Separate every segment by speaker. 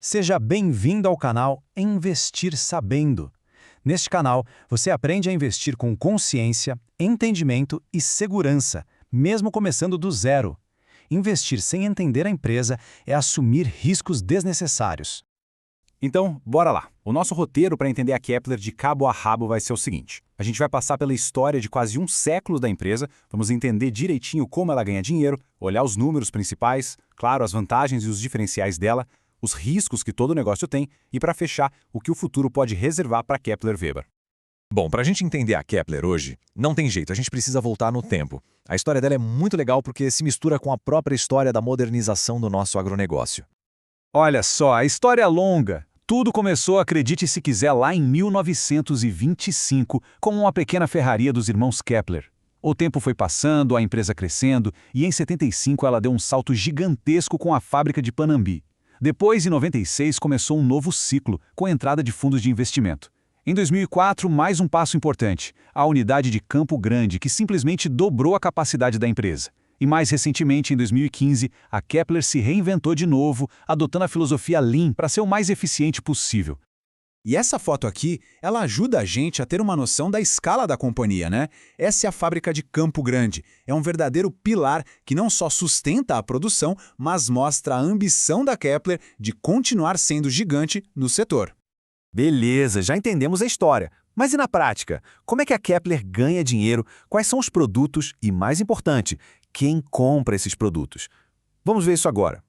Speaker 1: Seja bem-vindo ao canal Investir Sabendo. Neste canal, você aprende a investir com consciência, entendimento e segurança, mesmo começando do zero. Investir sem entender a empresa é assumir riscos desnecessários.
Speaker 2: Então, bora lá. O nosso roteiro para entender a Kepler de cabo a rabo vai ser o seguinte. A gente vai passar pela história de quase um século da empresa, vamos entender direitinho como ela ganha dinheiro, olhar os números principais, claro, as vantagens e os diferenciais dela, os riscos que todo negócio tem e, para fechar, o que o futuro pode reservar para Kepler Weber.
Speaker 3: Bom, para a gente entender a Kepler hoje, não tem jeito, a gente precisa voltar no tempo. A história dela é muito legal porque se mistura com a própria história da modernização do nosso agronegócio.
Speaker 1: Olha só, a história é longa. Tudo começou, acredite se quiser, lá em 1925, com uma pequena ferraria dos irmãos Kepler. O tempo foi passando, a empresa crescendo, e em 75 ela deu um salto gigantesco com a fábrica de Panambi. Depois, em 96, começou um novo ciclo, com a entrada de fundos de investimento. Em 2004, mais um passo importante, a unidade de Campo Grande, que simplesmente dobrou a capacidade da empresa. E mais recentemente, em 2015, a Kepler se reinventou de novo, adotando a filosofia Lean para ser o mais eficiente possível.
Speaker 2: E essa foto aqui, ela ajuda a gente a ter uma noção da escala da companhia, né? Essa é a fábrica de Campo Grande. É um verdadeiro pilar que não só sustenta a produção, mas mostra a ambição da Kepler de continuar sendo gigante no setor.
Speaker 3: Beleza, já entendemos a história. Mas e na prática? Como é que a Kepler ganha dinheiro? Quais são os produtos? E, mais importante, quem compra esses produtos? Vamos ver isso agora.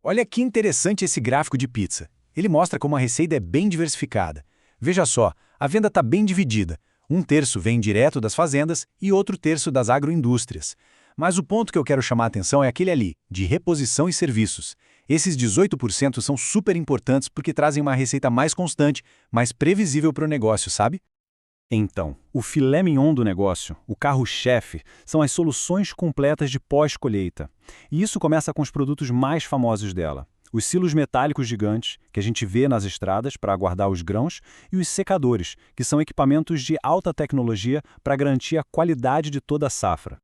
Speaker 1: Olha que interessante esse gráfico de pizza. Ele mostra como a receita é bem diversificada. Veja só, a venda está bem dividida. Um terço vem direto das fazendas e outro terço das agroindústrias. Mas o ponto que eu quero chamar a atenção é aquele ali, de reposição e serviços. Esses 18% são super importantes porque trazem uma receita mais constante, mais previsível para o negócio, sabe? Então, o filé mignon do negócio, o carro-chefe, são as soluções completas de pós-colheita. E isso começa com os produtos mais famosos dela. Os silos metálicos gigantes, que a gente vê nas estradas para guardar os grãos, e os secadores, que são equipamentos de alta tecnologia para garantir a qualidade de toda a safra.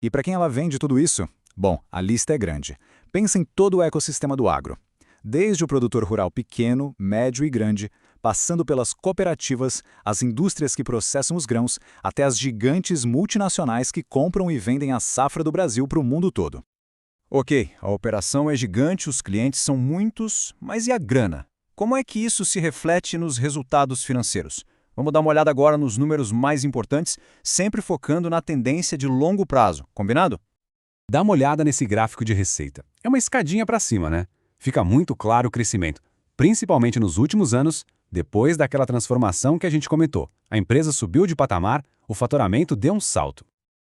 Speaker 2: E para quem ela vende tudo isso? Bom, a lista é grande. Pensa em todo o ecossistema do agro. Desde o produtor rural pequeno, médio e grande, passando pelas cooperativas, as indústrias que processam os grãos, até as gigantes multinacionais que compram e vendem a safra do Brasil para o mundo todo.
Speaker 1: Ok, a operação é gigante, os clientes são muitos, mas e a grana? Como é que isso se reflete nos resultados financeiros? Vamos dar uma olhada agora nos números mais importantes, sempre focando na tendência de longo prazo, combinado? Dá uma olhada nesse gráfico de receita. É uma escadinha para cima, né? Fica muito claro o crescimento, principalmente nos últimos anos, depois daquela transformação que a gente comentou. A empresa subiu de patamar, o faturamento deu um salto.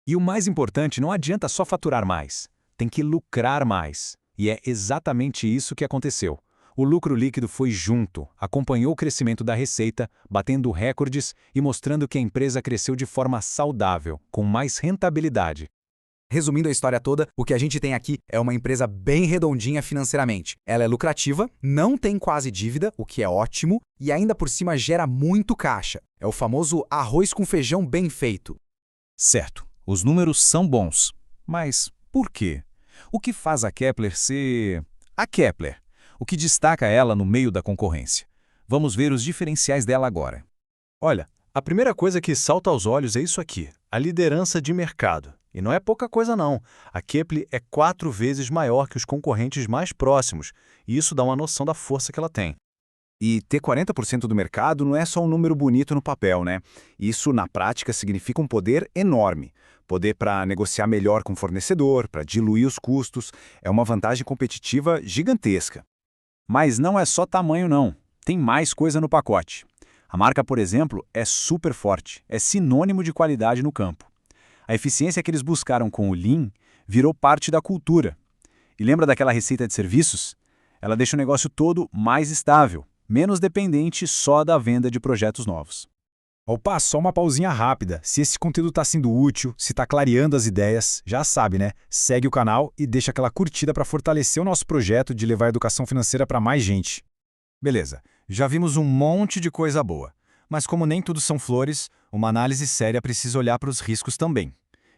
Speaker 1: E o mais importante, não adianta só faturar mais. Tem que lucrar mais. E é exatamente isso que aconteceu. O lucro líquido foi junto, acompanhou o crescimento da receita, batendo recordes e mostrando que a empresa cresceu de forma saudável, com mais rentabilidade.
Speaker 2: Resumindo a história toda, o que a gente tem aqui é uma empresa bem redondinha financeiramente. Ela é lucrativa, não tem quase dívida, o que é ótimo, e ainda por cima gera muito caixa. É o famoso arroz com feijão bem feito.
Speaker 1: Certo, os números são bons. Mas por quê? O que faz a Kepler ser a Kepler? O que destaca ela no meio da concorrência? Vamos ver os diferenciais dela agora. Olha, a primeira coisa que salta aos olhos é isso aqui, a liderança de mercado. E não é pouca coisa não. A Kepler é 4 vezes maior que os concorrentes mais próximos, e isso dá uma noção da força que ela tem.
Speaker 2: E ter 40% do mercado não é só um número bonito no papel, né? Isso, na prática, significa um poder enorme. Poder para negociar melhor com o fornecedor, para diluir os custos, é uma vantagem competitiva gigantesca.
Speaker 1: Mas não é só tamanho não, tem mais coisa no pacote. A marca, por exemplo, é super forte, é sinônimo de qualidade no campo. A eficiência que eles buscaram com o Lean virou parte da cultura. E lembra daquela receita de serviços? Ela deixa o negócio todo mais estável, menos dependente só da venda de projetos novos.
Speaker 2: Opa, só uma pausinha rápida. Se esse conteúdo está sendo útil, se está clareando as ideias, já sabe, né? Segue o canal e deixa aquela curtida para fortalecer o nosso projeto de levar a educação financeira para mais gente.
Speaker 1: Beleza, já vimos um monte de coisa boa. Mas como nem tudo são flores, uma análise séria precisa olhar para os riscos também.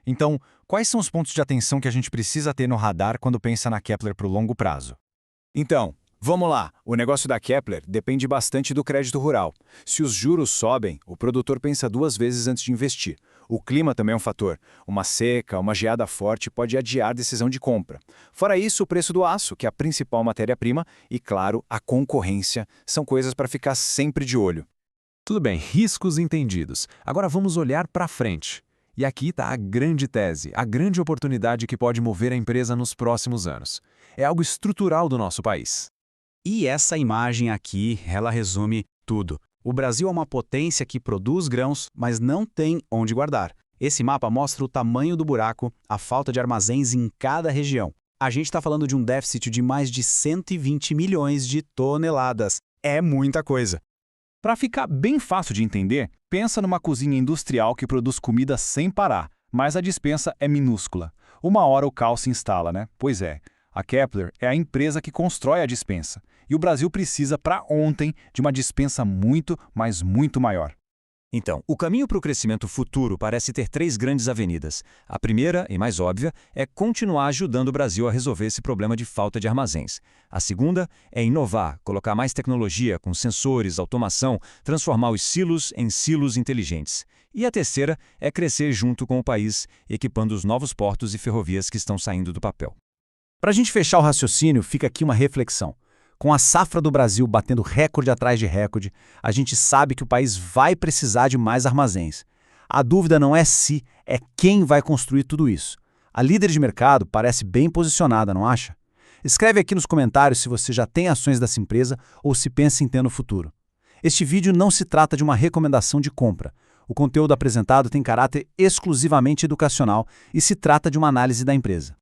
Speaker 1: Então, quais são os pontos de atenção que a gente precisa ter no radar quando pensa na Kepler para o longo prazo?
Speaker 2: Então,
Speaker 1: Vamos lá, o negócio da Kepler depende bastante do crédito rural. Se os juros sobem, o produtor pensa 2 vezes antes de investir. O clima também é um fator. Uma seca, uma geada forte pode adiar a decisão de compra. Fora isso, o preço do aço, que é a principal matéria-prima, e, claro, a concorrência, são coisas para ficar sempre de olho.
Speaker 2: Tudo bem, riscos entendidos. Agora vamos olhar para frente. E aqui está a grande tese, a grande oportunidade que pode mover a empresa nos próximos anos. É algo estrutural do nosso país.
Speaker 4: E essa imagem aqui, ela resume tudo. O Brasil é uma potência que produz grãos, mas não tem onde guardar. Esse mapa mostra o tamanho do buraco, a falta de armazéns em cada região. A gente está falando de um déficit de mais de 120 milhões de toneladas. É muita coisa.
Speaker 2: Para ficar bem fácil de entender, pensa numa cozinha industrial que produz comida sem parar, mas a despensa é minúscula. Uma hora o caos se instala, né? Pois é. A Kepler é a empresa que constrói a despensa. E o Brasil precisa, para ontem, de uma despensa muito, mas muito maior.
Speaker 1: Então, o caminho para o crescimento futuro parece ter 3 grandes avenidas. A primeira, e mais óbvia, é continuar ajudando o Brasil a resolver esse problema de falta de armazéns. A segunda é inovar, colocar mais tecnologia com sensores, automação, transformar os silos em silos inteligentes. E a terceira é crescer junto com o país, equipando os novos portos e ferrovias que estão saindo do papel.
Speaker 3: Para a gente fechar o raciocínio, fica aqui uma reflexão. Com a safra do Brasil batendo recorde atrás de recorde, a gente sabe que o país vai precisar de mais armazéns. A dúvida não é se, é quem vai construir tudo isso. A líder de mercado parece bem posicionada, não acha? Escreve aqui nos comentários se você já tem ações dessa empresa ou se pensa em ter no futuro. Este vídeo não se trata de uma recomendação de compra. O conteúdo apresentado tem caráter exclusivamente educacional e se trata de uma análise da empresa.